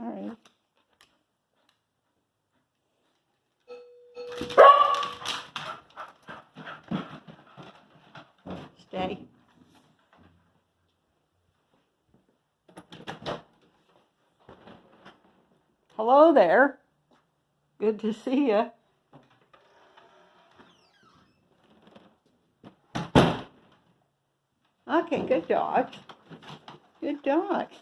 right. Stay. Hello there. Good to see you. Okay, good dogs. Good dogs.